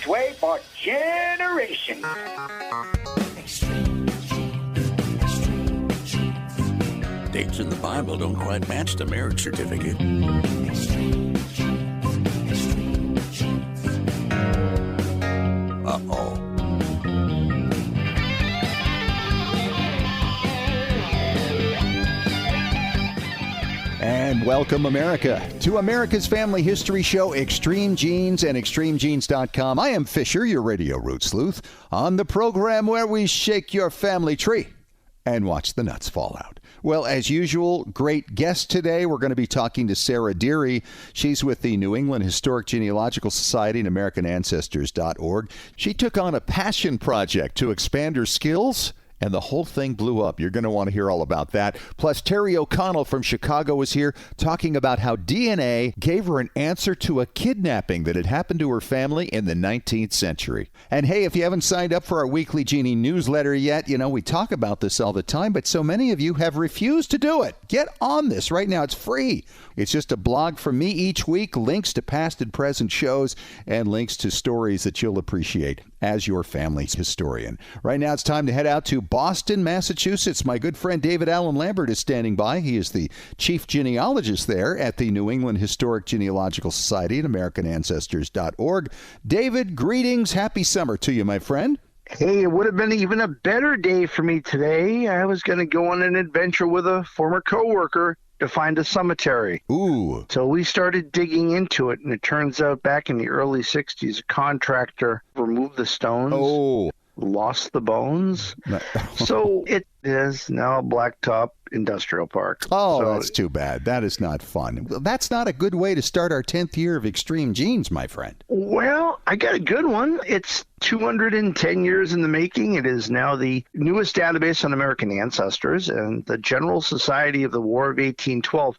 way for generations. Dates in the Bible don't quite match the marriage certificate. Uh-oh. And welcome, America, to America's Family History Show, Extreme Genes and ExtremeGenes.com. I am Fisher, your radio root sleuth, on the program where we shake your family tree and watch the nuts fall out. Well, as usual, great guest today. We're going to be talking to Sarah Deary. She's with the New England Historic Genealogical Society and AmericanAncestors.org. She took on a passion project to expand her skills, and the whole thing blew up. You're going to want to hear all about that. Plus, Terry O'Connell from Chicago is here talking about how DNA gave her an answer to a kidnapping that had happened to her family in the 19th century. And hey, if you haven't signed up for our weekly Genie newsletter yet, we talk about this all the time, but so many of you have refused to do it. Get on this right now. It's free. It's just a blog from me each week, links to past and present shows, and links to stories that you'll appreciate as your family's historian. Right now, it's time to head out to Boston, Massachusetts. My good friend David Allen Lambert is standing by. He is the chief genealogist there at the New England Historic Genealogical Society at AmericanAncestors.org. David, greetings. Happy summer to you, my friend. Hey, it would have been even a better day for me today. I was going to go on an adventure with a former coworker to find a cemetery. Ooh. So we started digging into it, and it turns out back in the early 60s, a contractor removed the stones. Oh. Lost the bones. So it is now a blacktop industrial park. Oh, so, that's too bad. That is not fun. That's not a good way to start our 10th year of Extreme Genes, my friend. Well, I got a good one. It's 210 years in the making. It is now the newest database on American ancestors and the General Society of the War of 1812.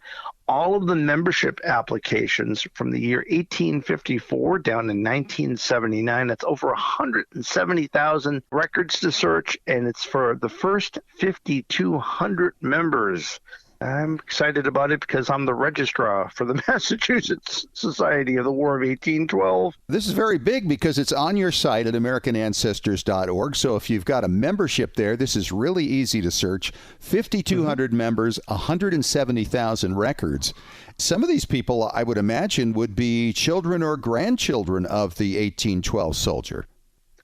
All of the membership applications from the year 1854 down to 1979, that's over 170,000 records to search, and it's for the first 5,200 members. I'm excited about it because I'm the registrar for the Massachusetts Society of the War of 1812. This is very big because it's on your site at AmericanAncestors.org. So if you've got a membership there, this is really easy to search. 5,200 members, 170,000 records. Some of these people, I would imagine, would be children or grandchildren of the 1812 soldier.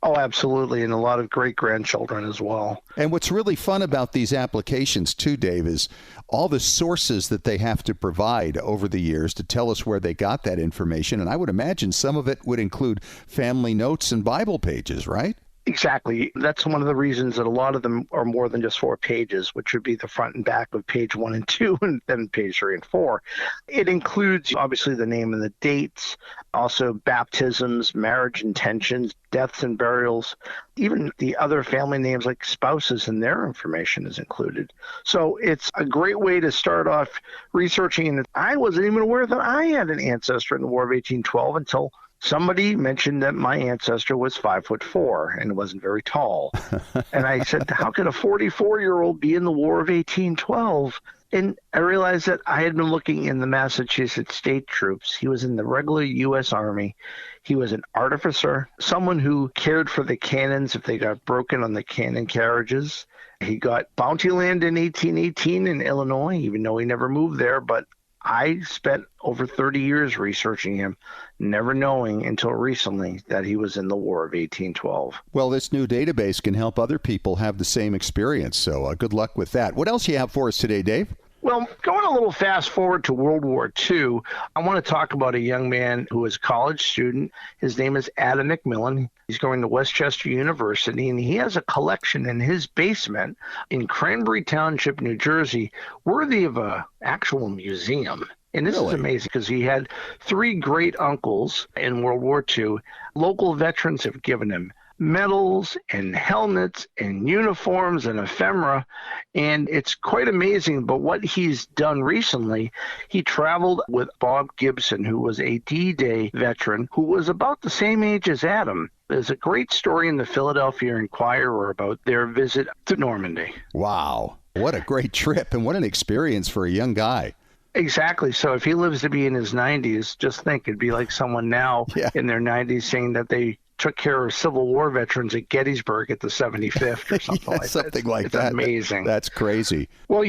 Oh, absolutely, and a lot of great-grandchildren as well. And what's really fun about these applications, too, Dave, is all the sources that they have to provide over the years to tell us where they got that information. And I would imagine some of it would include family notes and Bible pages, right? Exactly. That's one of the reasons that a lot of them are more than just 4 pages, which would be the front and back of page 1 and 2, and then page 3 and 4. It includes, obviously, the name and the dates, also baptisms, marriage intentions, deaths and burials, even the other family names like spouses and their information is included. So it's a great way to start off researching. And I wasn't even aware that I had an ancestor in the War of 1812 until somebody mentioned that my ancestor was 5'4" and wasn't very tall. And I said, how could a 44-year-old be in the War of 1812? And I realized that I had been looking in the Massachusetts State Troops. He was in the regular U.S. Army. He was an artificer, someone who cared for the cannons if they got broken on the cannon carriages. He got bounty land in 1818 in Illinois, even though he never moved there. But I spent over 30 years researching him, never knowing until recently that he was in the War of 1812. Well, this new database can help other people have the same experience, so good luck with that. What else do you have for us today, Dave? Well, going a little fast forward to World War II, I want to talk about a young man who was a college student. His name is Adam Mcmillan. He's going to Westchester University, and he has a collection in his basement in Cranberry Township, New Jersey, worthy of an actual museum. And this is amazing because he had 3 great uncles in World War II. Local veterans have given him medals and helmets and uniforms and ephemera, and it's quite amazing. But what he's done recently, he traveled with Bob Gibson, who was a D-Day veteran who was about the same age as Adam. There's a great story in the Philadelphia Inquirer about their visit to Normandy. Wow, what a great trip and what an experience for a young guy. Exactly. So if he lives to be in his 90s, just think it'd be like someone now in their 90s saying that they took care of Civil War veterans at Gettysburg at the 75th or something like that. Something like that. It's amazing. That's crazy. Well,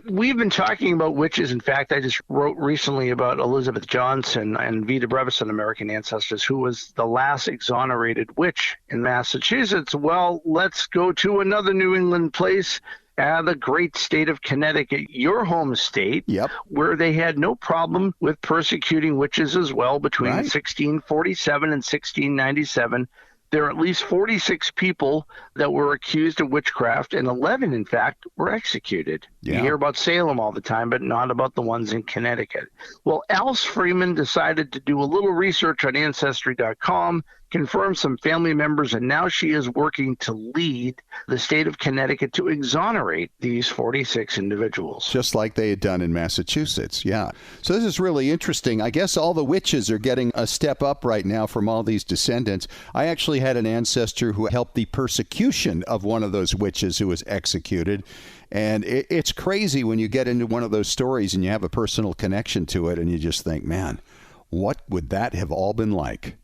we've been talking about witches. In fact, I just wrote recently about Elizabeth Johnson and Vita Brevis on American Ancestors, who was the last exonerated witch in Massachusetts. Well, let's go to another New England place. The great state of Connecticut, your home state, where they had no problem with persecuting witches as well between 1647 and 1697. There are at least 46 people that were accused of witchcraft, and 11, in fact, were executed. You hear about Salem all the time, but not about the ones in Connecticut. Well, Alice Freeman decided to do a little research on Ancestry.com, confirm some family members, and now she is working to lead the state of Connecticut to exonerate these 46 individuals. Just like they had done in Massachusetts, So this is really interesting. I guess all the witches are getting a step up right now from all these descendants. I actually had an ancestor who helped the persecution of one of those witches who was executed. And it's crazy when you get into one of those stories and you have a personal connection to it and you just think, man, what would that have all been like?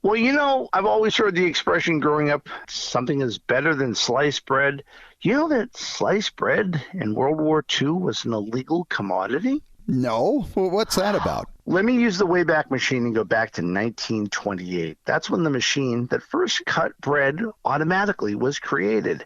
Well, I've always heard the expression growing up, something is better than sliced bread. You know that sliced bread in World War II was an illegal commodity? No? Well, what's that about? Let me use the Wayback Machine and go back to 1928. That's when the machine that first cut bread automatically was created.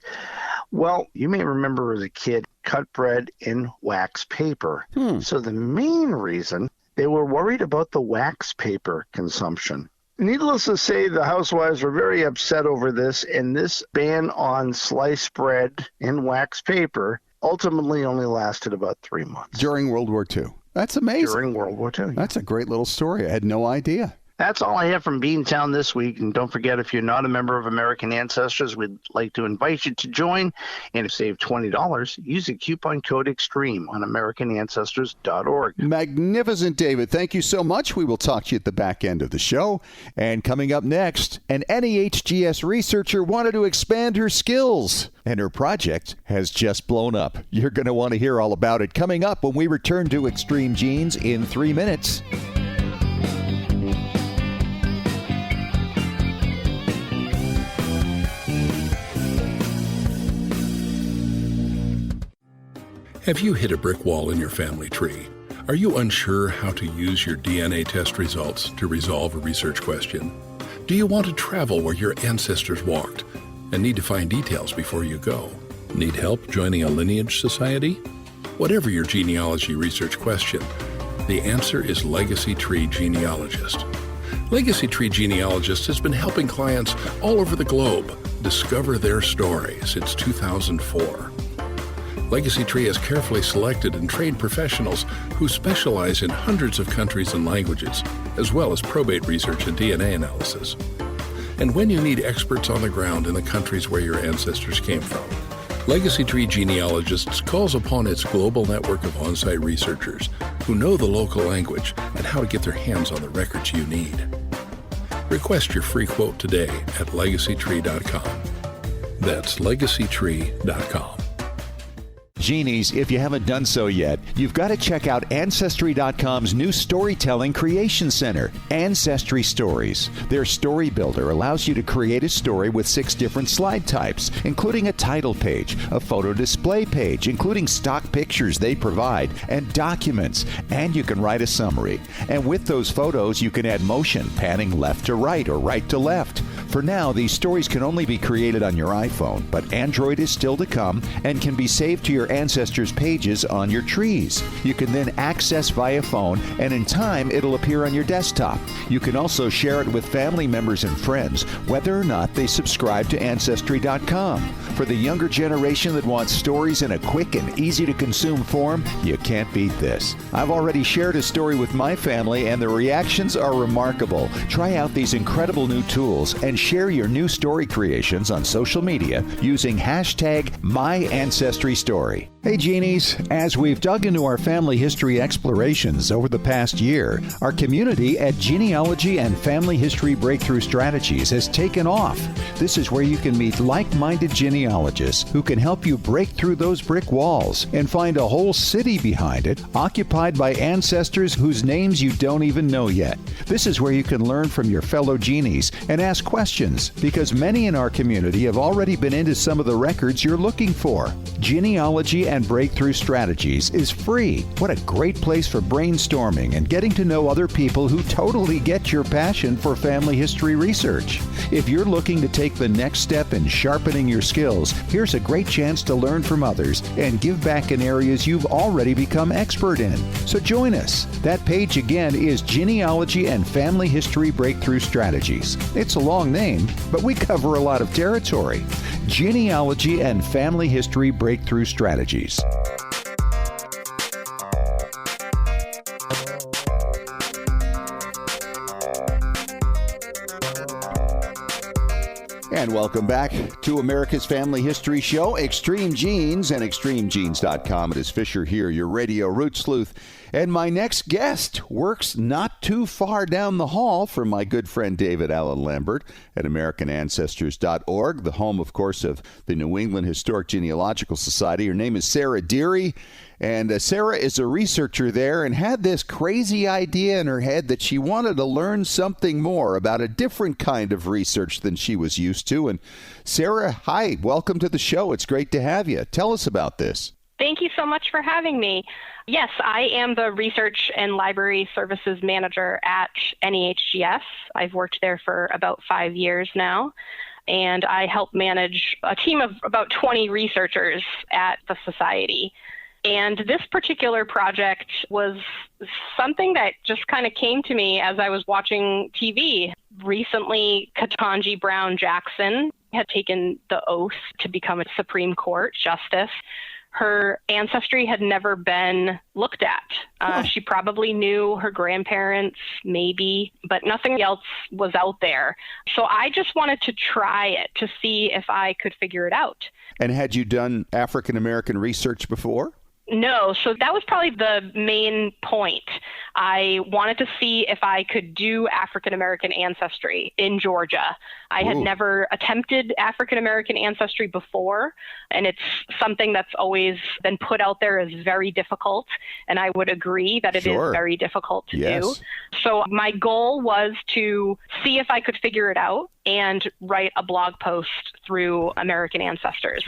Well, you may remember as a kid, cut bread in wax paper. So the main reason, they were worried about the wax paper consumption. Needless to say, the housewives were very upset over this, and this ban on sliced bread in wax paper ultimately only lasted about 3 months. During World War II. That's amazing. During World War II. That's a great little story. I had no idea. That's all I have from Beantown this week. And don't forget, if you're not a member of American Ancestors, we'd like to invite you to join. And to save $20, use the coupon code EXTREME on AmericanAncestors.org. Magnificent, David. Thank you so much. We will talk to you at the back end of the show. And coming up next, an NEHGS researcher wanted to expand her skills, and her project has just blown up. You're going to want to hear all about it coming up when we return to Extreme Genes in 3 minutes. Have you hit a brick wall in your family tree? Are you unsure how to use your DNA test results to resolve a research question? Do you want to travel where your ancestors walked and need to find details before you go? Need help joining a lineage society? Whatever your genealogy research question, the answer is Legacy Tree Genealogist. Legacy Tree Genealogist has been helping clients all over the globe discover their story since 2004. Legacy Tree has carefully selected and trained professionals who specialize in hundreds of countries and languages, as well as probate research and DNA analysis. And when you need experts on the ground in the countries where your ancestors came from, Legacy Tree Genealogists calls upon its global network of on-site researchers who know the local language and how to get their hands on the records you need. Request your free quote today at legacytree.com. That's legacytree.com. Genies, if you haven't done so yet, you've got to check out Ancestry.com's new storytelling creation center, Ancestry Stories. Their story builder allows you to create a story with 6 different slide types, including a title page, a photo display page, including stock pictures they provide, and documents. And you can write a summary. And with those photos, you can add motion, panning left to right or right to left. For now, these stories can only be created on your iPhone, but Android is still to come and can be saved to your ancestors' pages on your trees. You can then access via phone, and in time, it'll appear on your desktop. You can also share it with family members and friends, whether or not they subscribe to Ancestry.com. For the younger generation that wants stories in a quick and easy-to-consume form, you can't beat this. I've already shared a story with my family, and the reactions are remarkable. Try out these incredible new tools and share your new story creations on social media using hashtag #MyAncestryStory. Hey Genies, as we've dug into our family history explorations over the past year, our community at Genealogy and Family History Breakthrough Strategies has taken off. This is where you can meet like-minded genealogists genealogists who can help you break through those brick walls and find a whole city behind it occupied by ancestors whose names you don't even know yet. This is where you can learn from your fellow genies and ask questions, because many in our community have already been into some of the records you're looking for. Genealogy and Breakthrough Strategies is free. What a great place for brainstorming and getting to know other people who totally get your passion for family history research. If you're looking to take the next step in sharpening your skills, here's a great chance to learn from others and give back in areas you've already become expert in. So join us. That page again is Genealogy and Family History Breakthrough Strategies. It's a long name, but we cover a lot of territory. Genealogy and Family History Breakthrough Strategies. And welcome back to America's Family History Show, Extreme Genes and extremegenes.com. It is Fisher here, your radio root sleuth. And my next guest works not too far down the hall from my good friend David Allen Lambert at AmericanAncestors.org, the home, of course, of the New England Historic Genealogical Society. Her name is Sarah Deary. And Sarah is a researcher there and had this crazy idea in her head that she wanted to learn something more about a different kind of research than she was used to. And Sarah, hi, welcome to the show. It's great to have you. Tell us about this. Thank you so much for having me. Yes, I am the Research and Library Services Manager at NEHGS. I've worked there for about 5 years now, and I help manage a team of about 20 researchers at the Society. And this particular project was something that just kind of came to me as I was watching TV. Recently, Ketanji Brown Jackson had taken the oath to become a Supreme Court justice. Her ancestry had never been looked at. She probably knew her grandparents, maybe, but nothing else was out there. So I just wanted to try it to see if I could figure it out. And had you done African American research before? No, so that was probably the main point. I wanted to see if I could do African American ancestry in Georgia. I had never attempted African American ancestry before, and it's something that's always been put out there as very difficult, and I would agree that it is very difficult to do. So my goal was to see if I could figure it out and write a blog post through American Ancestors.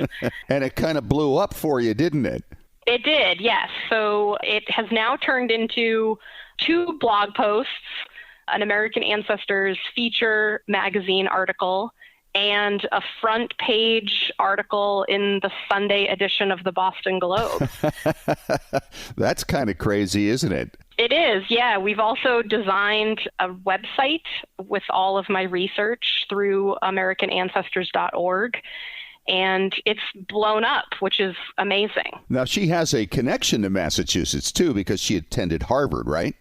And it kind of blew up for you, didn't it? It did, yes. So it has now turned into 2 blog posts, an American Ancestors feature magazine article, and a front page article in the Sunday edition of the Boston Globe. That's kind of crazy, isn't it? It is, yeah. We've also designed a website with all of my research through AmericanAncestors.org. And it's blown up, which is amazing. Now, she has a connection to Massachusetts, too, because she attended Harvard, right?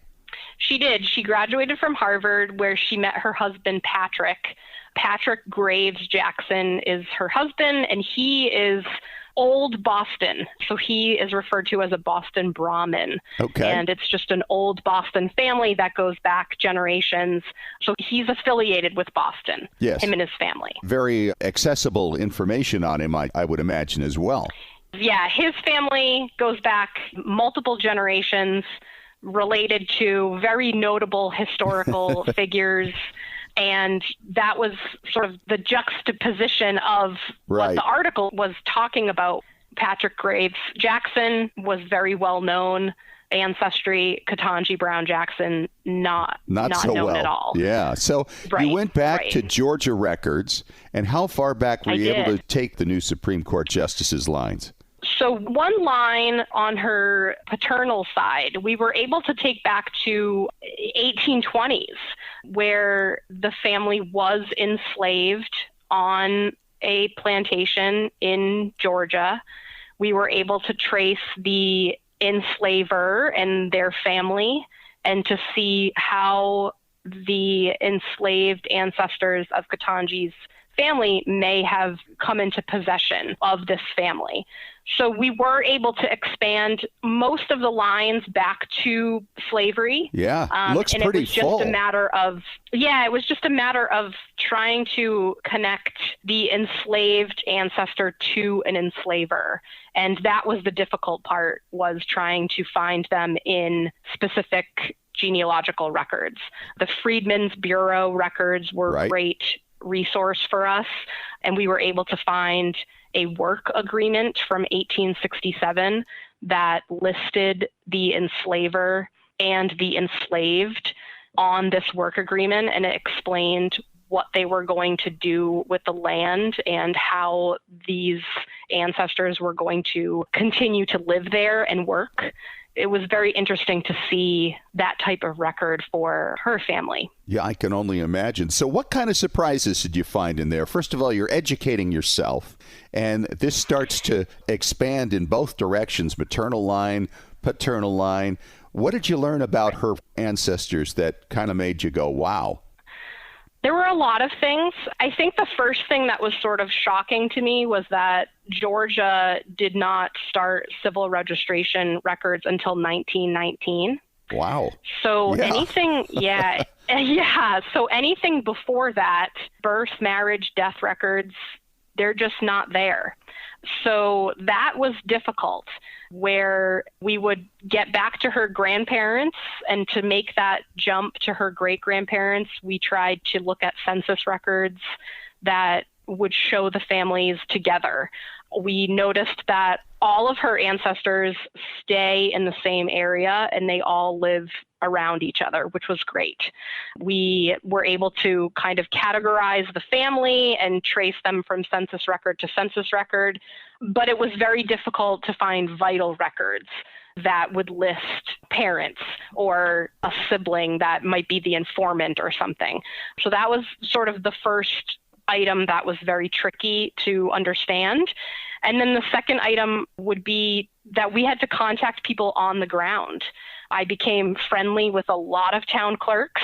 She did. She graduated from Harvard, where she met her husband, Patrick. Patrick Graves Jackson is her husband, and he is old Boston. So he is referred to as a Boston Brahmin. Okay. And it's just an old Boston family that goes back generations. So he's affiliated with Boston, him and his family. Very accessible information on him, I would imagine, as well. Yeah, his family goes back multiple generations, related to very notable historical figures. And that was sort of the juxtaposition of what the article was talking about. Patrick Graves Jackson was very well known ancestry. Ketanji Brown Jackson, not so known at all. Yeah. So you went back to Georgia records. And how far back were you able to take the new Supreme Court justices' lines? So one line on her paternal side, we were able to take back to 1820s, where the family was enslaved on a plantation in Georgia. We were able to trace the enslaver and their family and to see how the enslaved ancestors of Ketanji's family may have come into possession of this family. So we were able to expand most of the lines back to slavery. Yeah, looks and pretty it was just full. a matter of, it was just a matter of trying to connect the enslaved ancestor to an enslaver. And that was the difficult part, was trying to find them in specific genealogical records. The Freedmen's Bureau records were a great resource for us, and we were able to find a work agreement from 1867 that listed the enslaver and the enslaved on this work agreement, and it explained what they were going to do with the land and how these ancestors were going to continue to live there and work. It was very interesting to see that type of record for her family. Yeah, I can only imagine. So what kind of surprises did you find in there? First of all, you're educating yourself, and this starts to expand in both directions, maternal line, paternal line. What did you learn about her ancestors that kind of made you go, wow? There were a lot of things. I think the first thing that was sort of shocking to me was that Georgia did not start civil registration records until 1919. Wow. So anything, so anything before that, birth, marriage, death records, they're just not there. So that was difficult, where we would get back to her grandparents, and to make that jump to her great-grandparents, we tried to look at census records that would show the families together. We noticed that all of her ancestors stay in the same area and they all live around each other, which was great. We were able to kind of categorize the family and trace them from census record to census record, but it was very difficult to find vital records that would list parents or a sibling that might be the informant or something. So that was sort of the first item that was very tricky to understand. And then the second item would be that we had to contact people on the ground. I became friendly with a lot of town clerks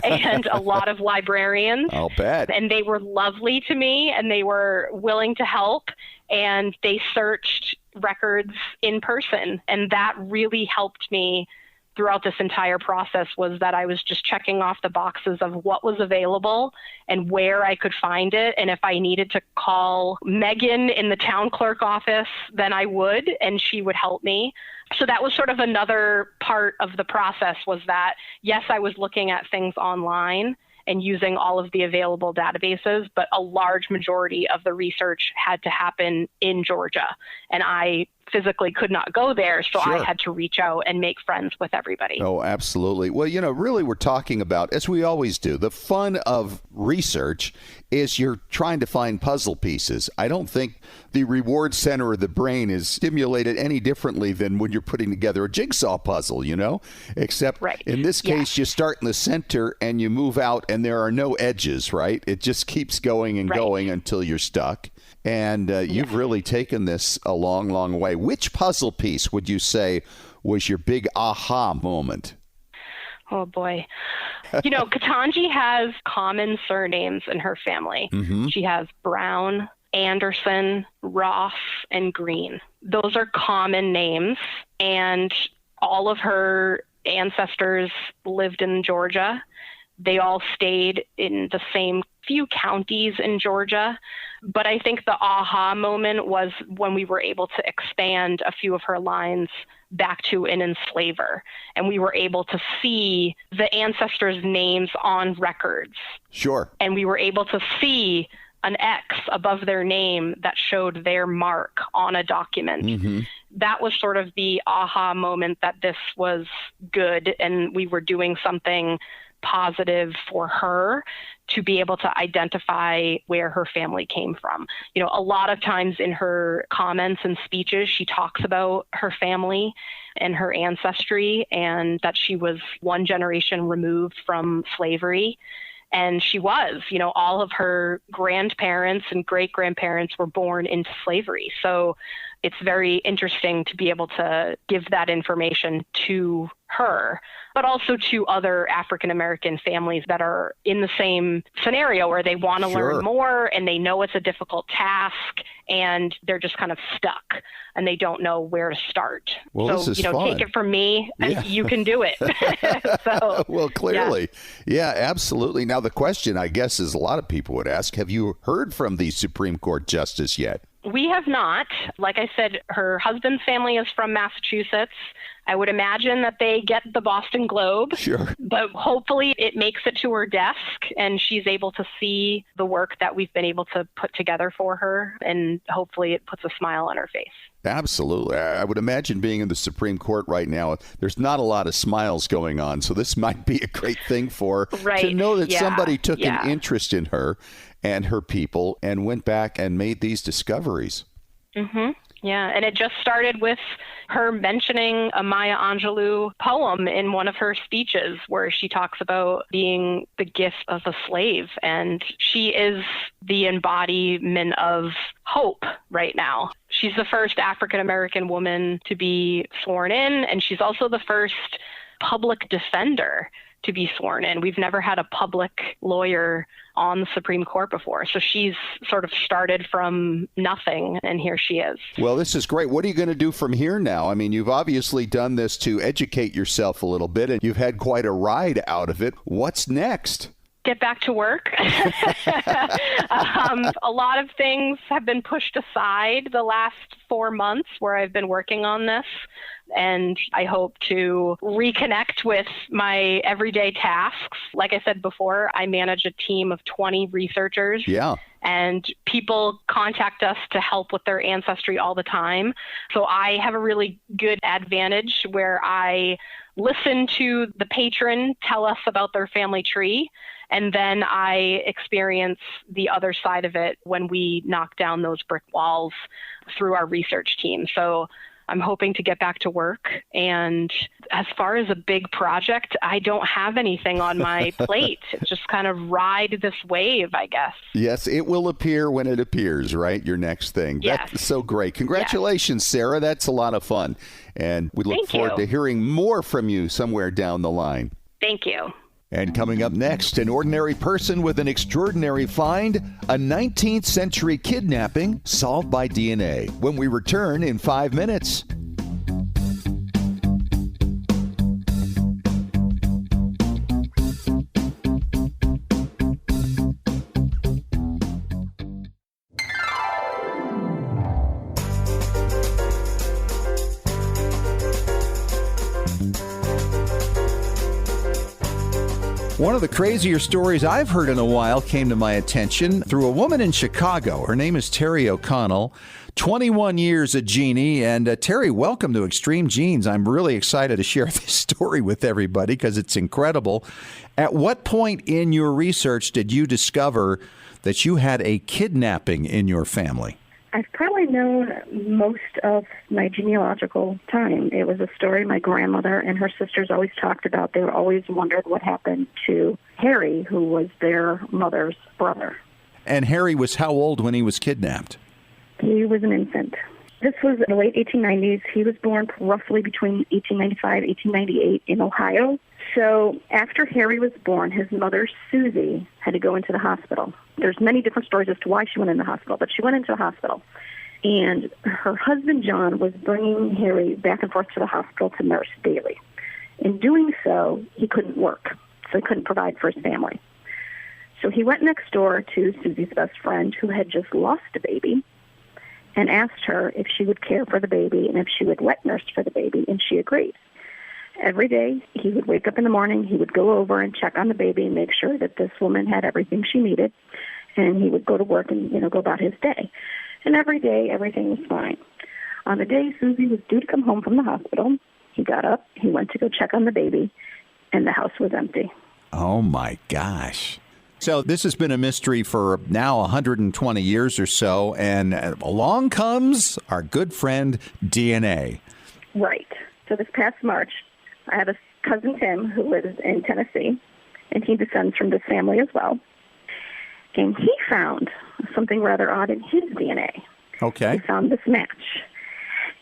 and a lot of librarians. I'll bet. And they were lovely to me, and they were willing to help, and they searched records in person. And that really helped me throughout this entire process, was that I was just checking off the boxes of what was available and where I could find it. And if I needed to call Megan in the town clerk office, then I would, and she would help me. So that was sort of another part of the process, was that, yes, I was looking at things online and using all of the available databases, but a large majority of the research had to happen in Georgia. And I physically could not go there, so I had to reach out and make friends with everybody. Oh, absolutely. Well, really we're talking about, as we always do, the fun of research is you're trying to find puzzle pieces. I don't think the reward center of the brain is stimulated any differently than when you're putting together a jigsaw puzzle, except in this case, you start in the center and you move out and there are no edges, right? It just keeps going and going until you're stuck. And you've really taken this a long, long way. Which puzzle piece would you say was your big aha moment? Oh, boy. Katanji has common surnames in her family. Mm-hmm. She has Brown, Anderson, Ross, and Green. Those are common names, and all of her ancestors lived in Georgia. They all stayed in the same few counties in Georgia. But I think the aha moment was when we were able to expand a few of her lines back to an enslaver. And we were able to see the ancestors' names on records. Sure. And we were able to see an X above their name that showed their mark on a document. Mm-hmm. That was sort of the aha moment that this was good and we were doing something positive for her to be able to identify where her family came from. A lot of times in her comments and speeches, she talks about her family and her ancestry and that she was one generation removed from slavery. And she was, all of her grandparents and great-grandparents were born into slavery. So it's very interesting to be able to give that information to her, but also to other African American families that are in the same scenario where they want to learn more and they know it's a difficult task and they're just kind of stuck and they don't know where to start. Well, so, this is fun. Take it from me, you can do it. So, well, clearly. Yeah, absolutely. Now, the question, I guess, is a lot of people would ask, have you heard from the Supreme Court justice yet? We have not. Like I said, her husband's family is from Massachusetts. I would imagine that they get the Boston Globe. Sure. But hopefully it makes it to her desk and she's able to see the work that we've been able to put together for her. And hopefully it puts a smile on her face. Absolutely. I would imagine being in the Supreme Court right now, there's not a lot of smiles going on. So this might be a great thing for her to know that somebody took an interest in her and her people and went back and made these discoveries. Mm-hmm. Yeah, and it just started with her mentioning a Maya Angelou poem in one of her speeches where she talks about being the gift of a slave. And she is the embodiment of hope right now. She's the first African American woman to be sworn in, and she's also the first public defender to be sworn in. We've never had a public lawyer on the Supreme Court before. So she's sort of started from nothing, and here she is. Well, this is great. What are you going to do from here now? I mean, you've obviously done this to educate yourself a little bit, and you've had quite a ride out of it. What's next? Get back to work. A lot of things have been pushed aside the last 4 months where I've been working on this. And I hope to reconnect with my everyday tasks. Like I said before, I manage a team of 20 researchers. Yeah. And people contact us to help with their ancestry all the time. So I have a really good advantage where I listen to the patron tell us about their family tree. And then I experience the other side of it when we knock down those brick walls through our research team. So I'm hoping to get back to work. And as far as a big project, I don't have anything on my plate. Just kind of ride this wave, I guess. Yes, it will appear when it appears, right? Your next thing. Yes. That's so great. Congratulations, Sarah. That's a lot of fun. And we look forward to hearing more from you somewhere down the line. Thank you. And coming up next, an ordinary person with an extraordinary find, a 19th century kidnapping solved by DNA. When we return in 5 minutes. One of the crazier stories I've heard in a while came to my attention through a woman in Chicago. Her name is Terry O'Connell, 21 years a genie. And Terry, welcome to Extreme Genes. I'm really excited to share this story with everybody because it's incredible. At what point in your research did you discover that you had a kidnapping in your family? I've probably known most of my genealogical time. It was a story my grandmother and her sisters always talked about. They always wondered what happened to Harry, who was their mother's brother. And Harry was how old when he was kidnapped? He was an infant. This was in the late 1890s. He was born roughly between 1895 and 1898 in Ohio. So after Harry was born, his mother, Susie, had to go into the hospital. There's many different stories as to why she went in the hospital, but she went into the hospital. And her husband, John, was bringing Harry back and forth to the hospital to nurse daily. In doing so, he couldn't work, so he couldn't provide for his family. So he went next door to Susie's best friend, who had just lost a baby, and asked her if she would care for the baby and if she would wet nurse for the baby, and she agreed. Every day, he would wake up in the morning, he would go over and check on the baby and make sure that this woman had everything she needed, and he would go to work and, go about his day. And every day, everything was fine. On the day Susie was due to come home from the hospital, he got up, he went to go check on the baby, and the house was empty. Oh, my gosh. So this has been a mystery for now 120 years or so, and along comes our good friend DNA. Right. So this past March, I have a cousin, Tim, who lives in Tennessee, and he descends from this family as well. And he found something rather odd in his DNA. Okay. He found this match.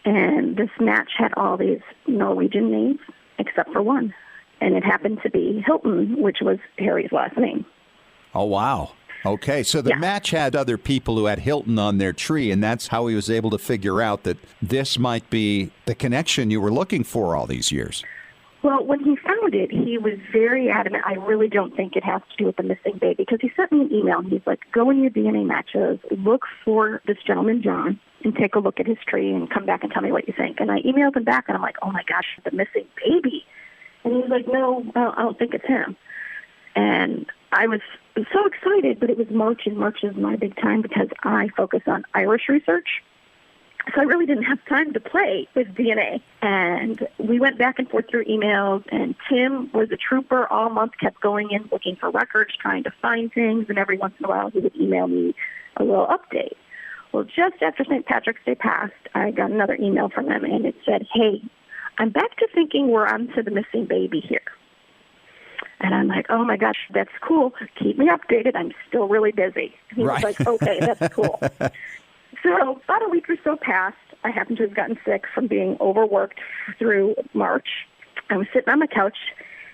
And this match had all these Norwegian names except for one. And it happened to be Hilton, which was Harry's last name. Oh, wow. Okay, so the match had other people who had Hilton on their tree, and that's how he was able to figure out that this might be the connection you were looking for all these years. Well, when he found it, he was very adamant. I really don't think it has to do with the missing baby, because he sent me an email, and he's like, go in your DNA matches, look for this gentleman, John, and take a look at his tree and come back and tell me what you think. And I emailed him back, and I'm like, oh, my gosh, the missing baby. And he's like, no, I don't think it's him. And I was so excited, but it was March, and March is my big time because I focus on Irish research. So I really didn't have time to play with DNA. And we went back and forth through emails, and Tim was a trooper all month, kept going in, looking for records, trying to find things, and every once in a while he would email me a little update. Well, just after St. Patrick's Day passed, I got another email from him, and it said, hey, I'm back to thinking we're on to the missing baby here. And I'm like, oh, my gosh, that's cool. Keep me updated. I'm still really busy. He was like, okay, that's cool. So about a week or so passed. I happened to have gotten sick from being overworked through March. I was sitting on my couch,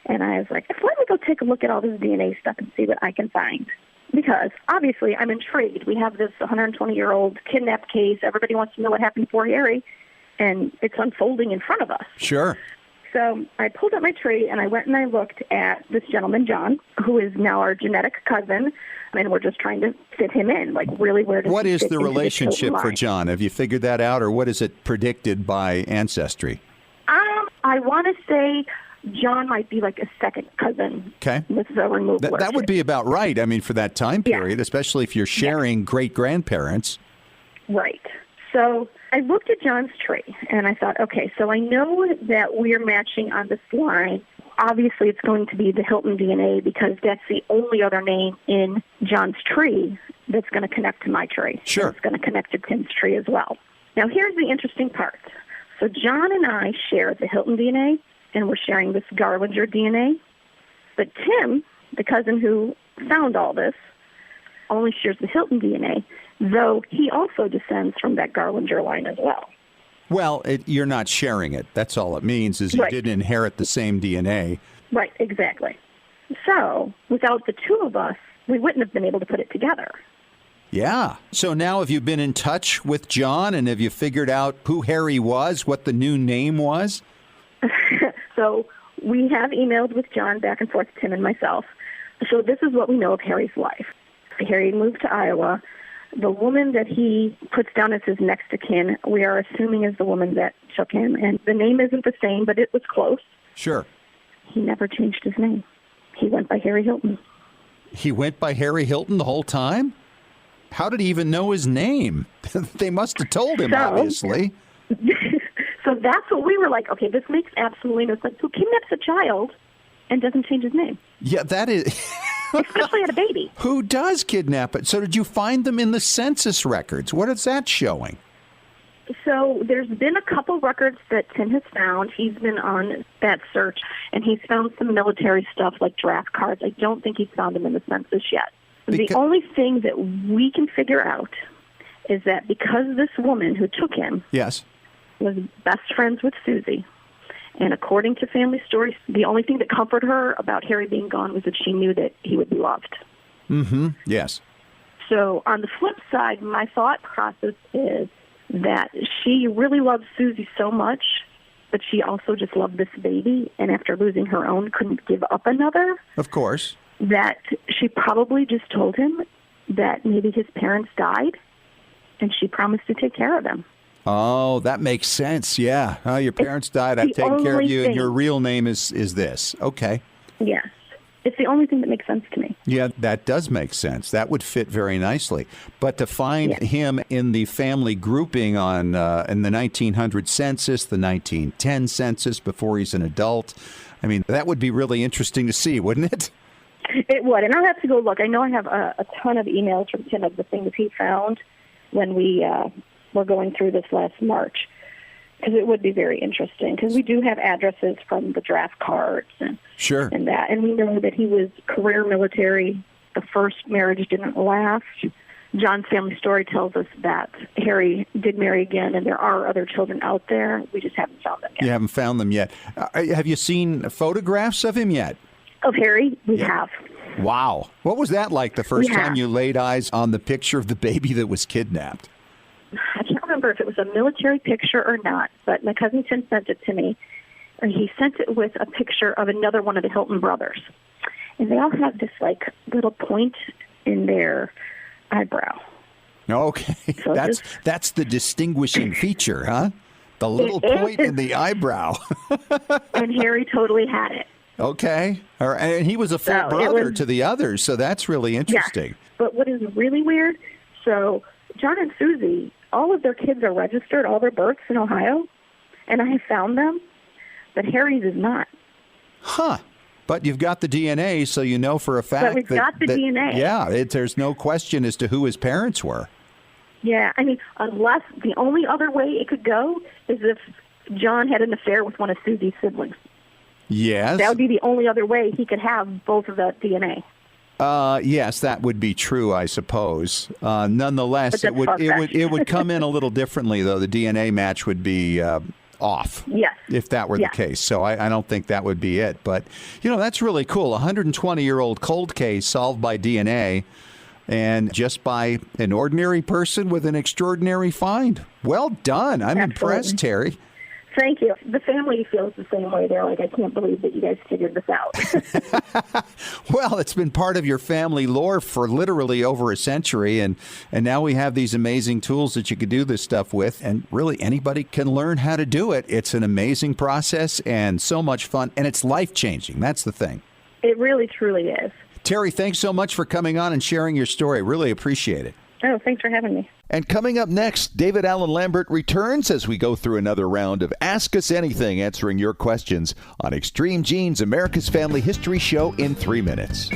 and I was like, let me go take a look at all this DNA stuff and see what I can find. Because, obviously, I'm intrigued. We have this 120-year-old kidnapped case. Everybody wants to know what happened before Harry, and it's unfolding in front of us. Sure. So I pulled up my tree, and I went and I looked at this gentleman, John, who is now our genetic cousin, and we're just trying to fit him in. Like, really, where does What he is fit the into relationship this for line? John? Have you figured that out, or what is it predicted by ancestry? I want to say John might be like a second cousin. Okay. With the removed That would be about right, I mean, for that time period, especially if you're sharing great-grandparents. Right. So I looked at John's tree, and I thought, okay, so I know that we're matching on this line. Obviously, it's going to be the Hilton DNA because that's the only other name in John's tree that's going to connect to my tree. Sure. It's going to connect to Tim's tree as well. Now, here's the interesting part. So John and I share the Hilton DNA, and we're sharing this Garlinger DNA. But Tim, the cousin who found all this, only shares the Hilton DNA, though he also descends from that Garlinger line as well. Well, you're not sharing it. That's all it means, is you didn't inherit the same DNA. Right, exactly. So, without the two of us, we wouldn't have been able to put it together. Yeah. So now have you been in touch with John, and have you figured out who Harry was, what the new name was? So we have emailed with John back and forth, Tim and myself. So this is what we know of Harry's life. Harry moved to Iowa. The woman that he puts down as his next of kin, we are assuming is the woman that took him. And the name isn't the same, but it was close. Sure. He never changed his name. He went by Harry Hilton. He went by Harry Hilton the whole time? How did he even know his name? They must have told him, obviously. So that's what we were like, okay, this makes absolutely no sense. Who kidnaps a child and doesn't change his name? Yeah, that is... Especially at a baby. Who does kidnap it? So did you find them in the census records? What is that showing? So there's been a couple records that Tim has found. He's been on that search, and he's found some military stuff like draft cards. I don't think he's found them in the census yet. The only thing that we can figure out is that because this woman who took him was best friends with Susie, and according to family stories, the only thing that comforted her about Harry being gone was that she knew that he would be loved. Mm-hmm. Yes. So on the flip side, my thought process is that she really loved Susie so much, but she also just loved this baby, and after losing her own, couldn't give up another. Of course. That she probably just told him that maybe his parents died, and she promised to take care of them. Oh, that makes sense. Yeah. Oh, your parents died. I've taken care of you, and your real name is this. Okay. Yes. It's the only thing that makes sense to me. Yeah, that does make sense. That would fit very nicely. But to find him in the family grouping on in the 1900 census, the 1910 census, before he's an adult, I mean, that would be really interesting to see, wouldn't it? It would. And I'll have to go look. I know I have a ton of emails from Tim of the things he found when we were going through this last March, because it would be very interesting, because we do have addresses from the draft cards and that, and we know that he was career military. The first marriage didn't last, John's family story tells us that Harry did marry again, and there are other children out there. We just haven't found them yet. You haven't found them yet. Have you seen photographs of him yet? Of Harry? We have. Wow. What was that like the first time you laid eyes on the picture of the baby that was kidnapped? I can't remember if it was a military picture or not, but my cousin Tim sent it to me. And he sent it with a picture of another one of the Hilton brothers. And they all have this, like, little point in their eyebrow. Okay. So that's the distinguishing feature, huh? The little point in the eyebrow. And Harry totally had it. Okay. And he was a full brother to the others, so that's really interesting. Yeah. But what is really weird, so John and Susie, all of their kids are registered, all their births in Ohio, and I have found them, but Harry's is not. Huh. But you've got the DNA, so you know for a fact but we've got the DNA. Yeah, there's no question as to who his parents were. Yeah, I mean, unless the only other way it could go is if John had an affair with one of Susie's siblings. Yes. That would be the only other way he could have both of the DNA. Yes, that would be true, I suppose. Nonetheless, it would come in a little differently, though. The DNA match would be off. Yes. If that were the case. So I don't think that would be it. But, that's really cool. A 120-year-old cold case solved by DNA and just by an ordinary person with an extraordinary find. Well done. I'm impressed, Terry. Thank you. The family feels the same way. They're like, I can't believe that you guys figured this out. Well, it's been part of your family lore for literally over a century, and now we have these amazing tools that you can do this stuff with, and really anybody can learn how to do it. It's an amazing process and so much fun, and it's life-changing. That's the thing. It really, truly is. Terry, thanks so much for coming on and sharing your story. Really appreciate it. Oh, thanks for having me. And coming up next, David Allen Lambert returns as we go through another round of Ask Us Anything, answering your questions on Extreme Genes, America's Family History Show in 3 minutes.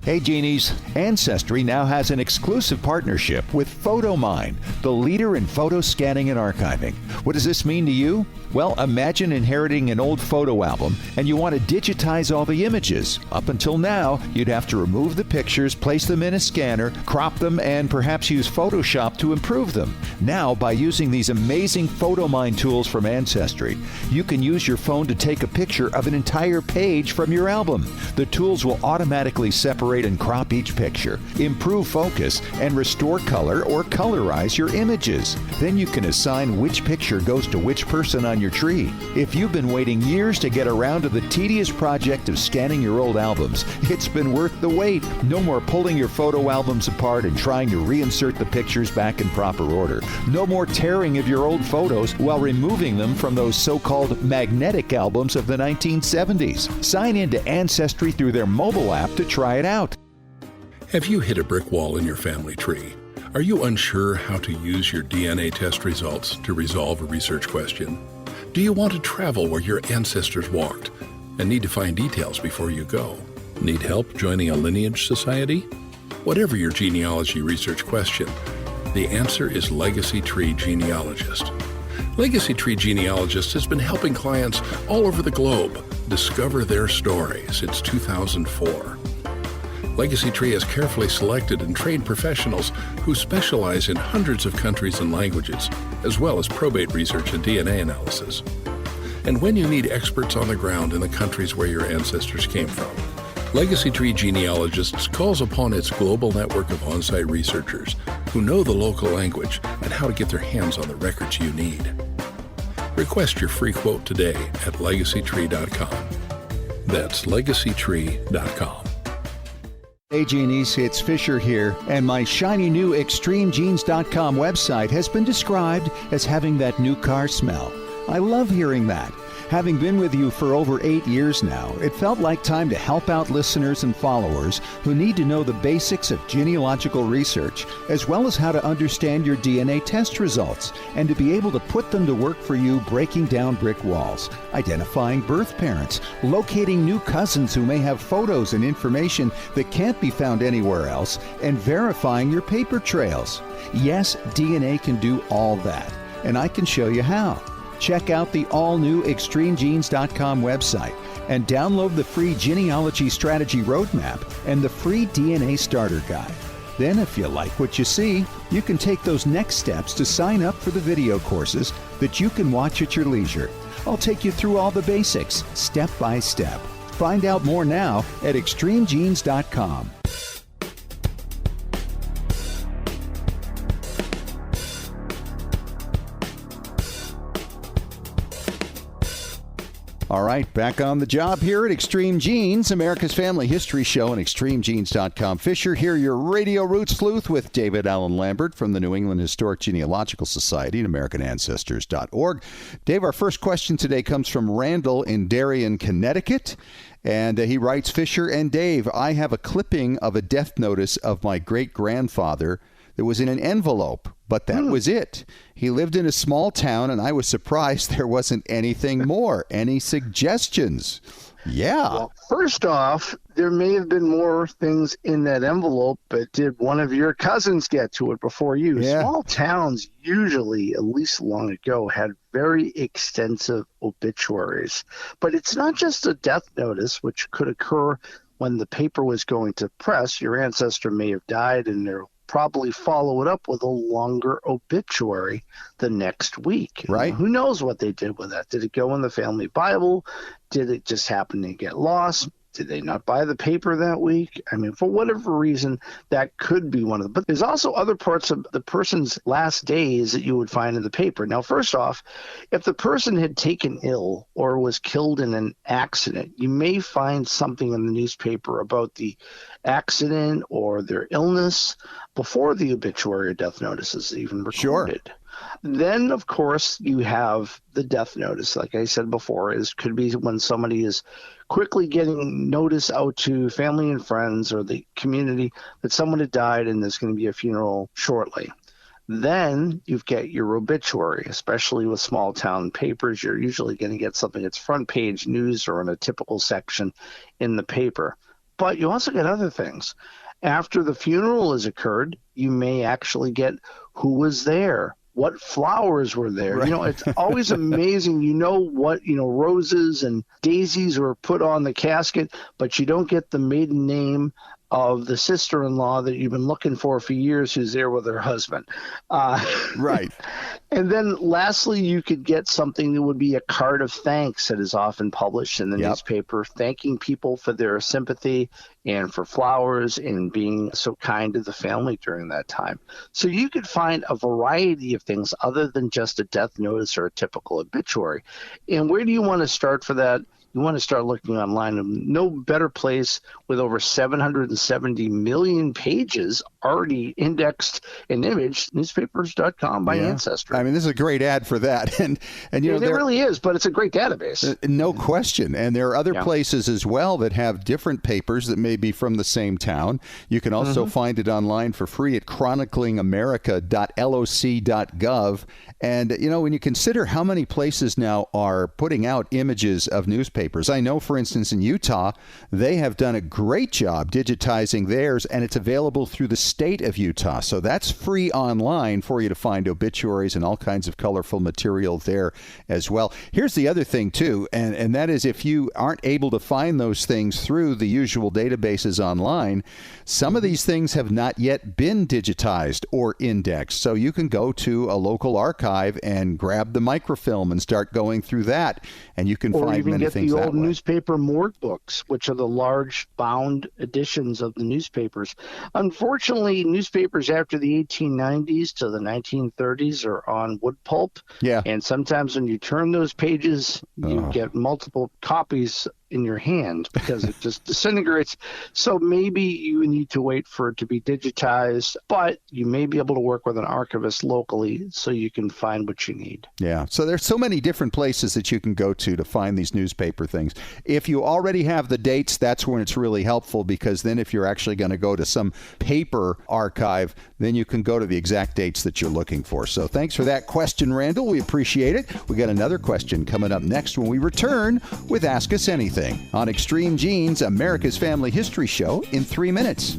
Hey Genies, Ancestry now has an exclusive partnership with PhotoMine, the leader in photo scanning and archiving. What does this mean to you? Well, imagine inheriting an old photo album and you want to digitize all the images. Up until now, you'd have to remove the pictures, place them in a scanner, crop them, and perhaps use Photoshop to improve them. Now, by using these amazing PhotoMine tools from Ancestry, you can use your phone to take a picture of an entire page from your album. The tools will automatically separate and crop each picture, improve focus, and restore color or colorize your images. Then you can assign which picture goes to which person on your tree. If you've been waiting years to get around to the tedious project of scanning your old albums, it's been worth the wait. No more pulling your photo albums apart and trying to reinsert the pictures back in proper order. No more tearing of your old photos while removing them from those so-called magnetic albums of the 1970s. Sign into Ancestry through their mobile app to try it out. Have you hit a brick wall in your family tree? Are you unsure how to use your DNA test results to resolve a research question? Do you want to travel where your ancestors walked and need to find details before you go? Need help joining a lineage society? Whatever your genealogy research question, the answer is Legacy Tree Genealogist. Legacy Tree Genealogist has been helping clients all over the globe discover their story since 2004. Legacy Tree has carefully selected and trained professionals who specialize in hundreds of countries and languages, as well as probate research and DNA analysis. And when you need experts on the ground in the countries where your ancestors came from, Legacy Tree Genealogists calls upon its global network of on-site researchers who know the local language and how to get their hands on the records you need. Request your free quote today at legacytree.com. That's legacytree.com. Hey Genies, it's Fisher here, and my shiny new ExtremeGenes.com website has been described as having that new car smell. I love hearing that. Having been with you for over 8 years now, it felt like time to help out listeners and followers who need to know the basics of genealogical research, as well as how to understand your DNA test results, and to be able to put them to work for you, breaking down brick walls, identifying birth parents, locating new cousins who may have photos and information that can't be found anywhere else, and verifying your paper trails. Yes, DNA can do all that, and I can show you how. Check out the all-new extremegenes.com website and download the free Genealogy Strategy Roadmap and the free DNA Starter Guide. Then, if you like what you see, you can take those next steps to sign up for the video courses that you can watch at your leisure. I'll take you through all the basics, step by step. Find out more now at extremegenes.com. All right, back on the job here at Extreme Genes, America's Family History Show, and extremegenes.com. Fisher, here your Radio Roots Sleuth with David Allen Lambert from the New England Historic Genealogical Society and AmericanAncestors.org. Dave, our first question today comes from Randall in Darien, Connecticut. And he writes, Fisher and Dave, I have a clipping of a death notice of my great-grandfather that was in an envelope, but that was it. He lived in a small town, and I was surprised there wasn't anything more. Any suggestions? Yeah. Well, first off, there may have been more things in that envelope, but did one of your cousins get to it before you? Yeah. Small towns usually, at least long ago, had very extensive obituaries. But it's not just a death notice, which could occur when the paper was going to press. Your ancestor may have died, and they'll probably follow it up with a longer obituary the next week. Right. Who knows what they did with that? Did it go in the family Bible? Did it just happen to get lost? Did they not buy the paper that week? I mean, for whatever reason, that could be one of them. But there's also other parts of the person's last days that you would find in the paper. Now, first off, if the person had taken ill or was killed in an accident, you may find something in the newspaper about the accident or their illness before the obituary or death notice is even recorded. Sure. Then, of course, you have the death notice. Like I said before, could be when somebody is quickly getting notice out to family and friends or the community that someone had died and there's going to be a funeral shortly. Then you've got your obituary, especially with small town papers. You're usually going to get something that's front page news or in a typical section in the paper. But you also get other things. After the funeral has occurred, you may actually get who was there, what flowers were there. Right. It's always amazing. What, roses and daisies were put on the casket, but you don't get the maiden name of the sister-in-law that you've been looking for years who's there with her husband. Right. And then lastly, you could get something that would be a card of thanks that is often published in the newspaper, thanking people for their sympathy and for flowers and being so kind to the family during that time. So you could find a variety of things other than just a death notice or a typical obituary. And where do you want to start for that? You want to start looking online. No better place with over 770 million pages already indexed and imaged, newspapers.com by Ancestry. I mean, this is a great ad for that. And it really is, but it's a great database. No question. And there are other places as well that have different papers that may be from the same town. You can also find it online for free at chroniclingamerica.loc.gov. And, when you consider how many places now are putting out images of newspapers, I know, for instance, in Utah, they have done a great job digitizing theirs, and it's available through the state of Utah. So that's free online for you to find obituaries and all kinds of colorful material there as well. Here's the other thing, too, and that is if you aren't able to find those things through the usual databases online, some of these things have not yet been digitized or indexed. So you can go to a local archive and grab the microfilm and start going through that, and you can find many things that way. Or even get the old newspaper morgue books, which are the large bound editions of the newspapers. Unfortunately, newspapers after the 1890s to the 1930s are on wood pulp. Yeah. And sometimes when you turn those pages, you get multiple copies in your hand because it just disintegrates. So maybe you need to wait for it to be digitized, but you may be able to work with an archivist locally so you can find what you need. Yeah. So there's so many different places that you can go to find these newspaper things. If you already have the dates, that's when it's really helpful, because then if you're actually going to go to some paper archive, then you can go to the exact dates that you're looking for. So thanks for that question, Randall. We appreciate it. We got another question coming up next when we return with Ask Us Anything on Extreme Genes, America's Family History Show, in 3 minutes.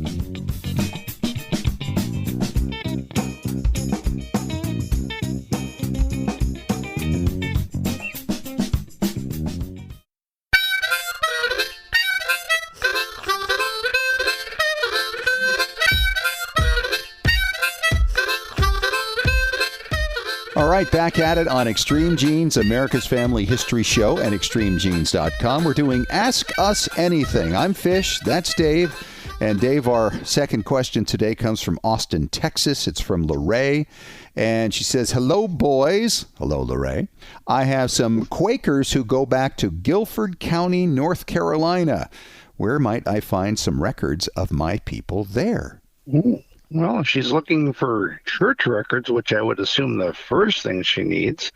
All right, back at it on Extreme Genes, America's Family History Show, and extremegenes.com. We're doing Ask Us Anything. I'm Fish, that's Dave. And Dave, our second question today comes from Austin, Texas. It's from Lorraine. And she says, hello, boys. Hello, Lorraine. I have some Quakers who go back to Guilford County, North Carolina. Where might I find some records of my people there? Ooh. Well, if she's looking for church records, which I would assume the first thing she needs,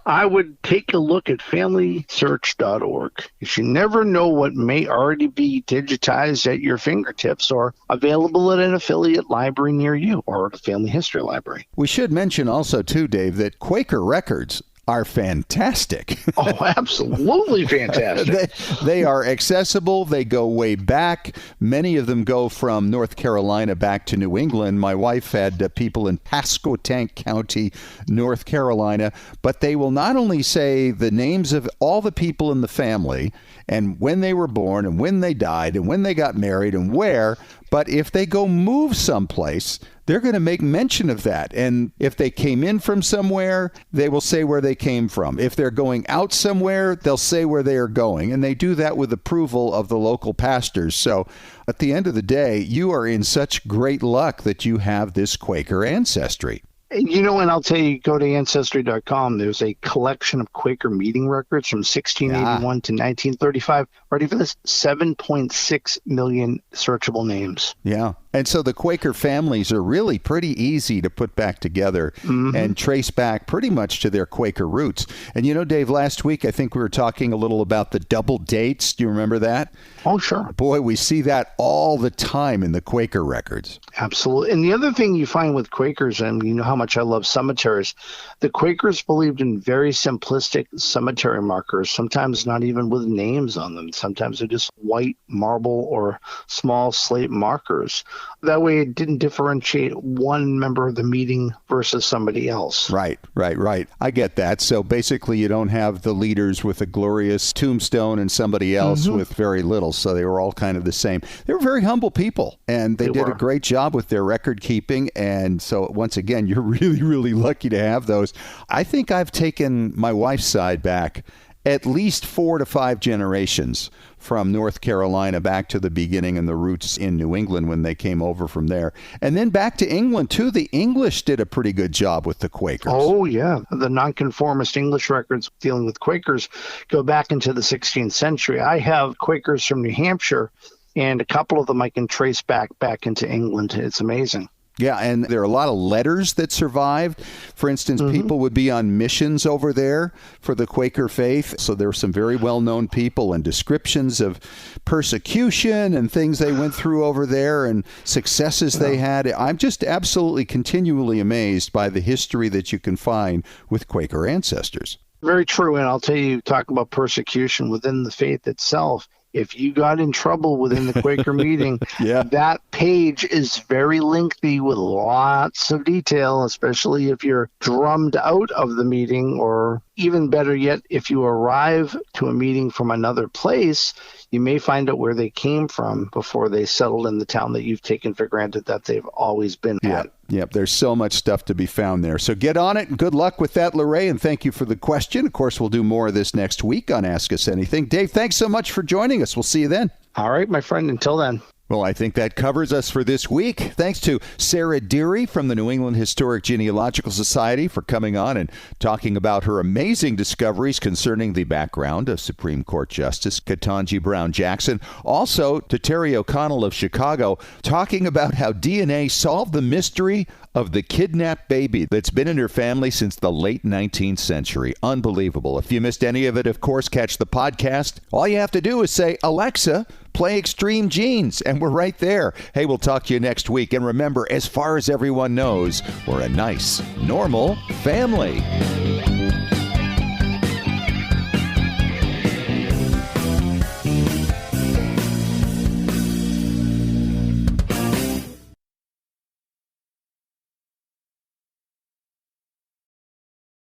I would take a look at FamilySearch.org. You never know what may already be digitized at your fingertips or available at an affiliate library near you or at a family history library. We should mention also, too, Dave, that Quaker Records are fantastic. Oh, absolutely fantastic. They are accessible. They go way back. Many of them go from North Carolina back to New England. My wife had people in Pasquotank County, North Carolina, but they will not only say the names of all the people in the family and when they were born and when they died and when they got married and where, but if they go move someplace, they're going to make mention of that. And if they came in from somewhere, they will say where they came from. If they're going out somewhere, they'll say where they are going. And they do that with approval of the local pastors. So at the end of the day, you are in such great luck that you have this Quaker ancestry. You know, and I'll tell you, go to Ancestry.com. There's a collection of Quaker meeting records from 1681 to 1935. Ready for this? 7.6 million searchable names. Yeah. And so the Quaker families are really pretty easy to put back together and trace back pretty much to their Quaker roots. And you know, Dave, last week I think we were talking a little about the double dates. Do you remember that? Oh, sure. Boy, we see that all the time in the Quaker records. Absolutely. And the other thing you find with Quakers, and you know how much I love cemeteries, the Quakers believed in very simplistic cemetery markers, sometimes not even with names on them. Sometimes they're just white marble or small slate markers. That way it didn't differentiate one member of the meeting versus somebody else. Right. I get that. So basically you don't have the leaders with a glorious tombstone and somebody else with very little. So they were all kind of the same. They were very humble people, and they did a great job with their record keeping. And so once again, you're really, really lucky to have those. I think I've taken my wife's side back at least 4 to 5 generations from North Carolina back to the beginning and the roots in New England when they came over from there. And then back to England, too. The English did a pretty good job with the Quakers. Oh, yeah. The nonconformist English records dealing with Quakers go back into the 16th century. I have Quakers from New Hampshire, and a couple of them I can trace back into England. It's amazing. Yeah, and there are a lot of letters that survived. For instance, people would be on missions over there for the Quaker faith. So there were some very well-known people and descriptions of persecution and things they went through over there and successes they had. I'm just absolutely continually amazed by the history that you can find with Quaker ancestors. Very true. And I'll tell you, talk about persecution within the faith itself. If you got in trouble within the Quaker meeting, that page is very lengthy with lots of detail, especially if you're drummed out of the meeting, or even better yet, if you arrive to a meeting from another place, you may find out where they came from before they settled in the town that you've taken for granted that they've always been at. Yep, there's so much stuff to be found there. So get on it, and good luck with that, Lorraine, and thank you for the question. Of course, we'll do more of this next week on Ask Us Anything. Dave, thanks so much for joining us. We'll see you then. All right, my friend. Until then. Well, I think that covers us for this week. Thanks to Sarah Deary from the New England Historic Genealogical Society for coming on and talking about her amazing discoveries concerning the background of Supreme Court Justice Ketanji Brown Jackson. Also to Terry O'Connell of Chicago, talking about how DNA solved the mystery of the kidnapped baby that's been in her family since the late 19th century. Unbelievable. If you missed any of it, of course, catch the podcast. All you have to do is say, Alexa, play Extreme Genes, and we're right there. Hey, we'll talk to you next week. And remember, as far as everyone knows, we're a nice, normal family.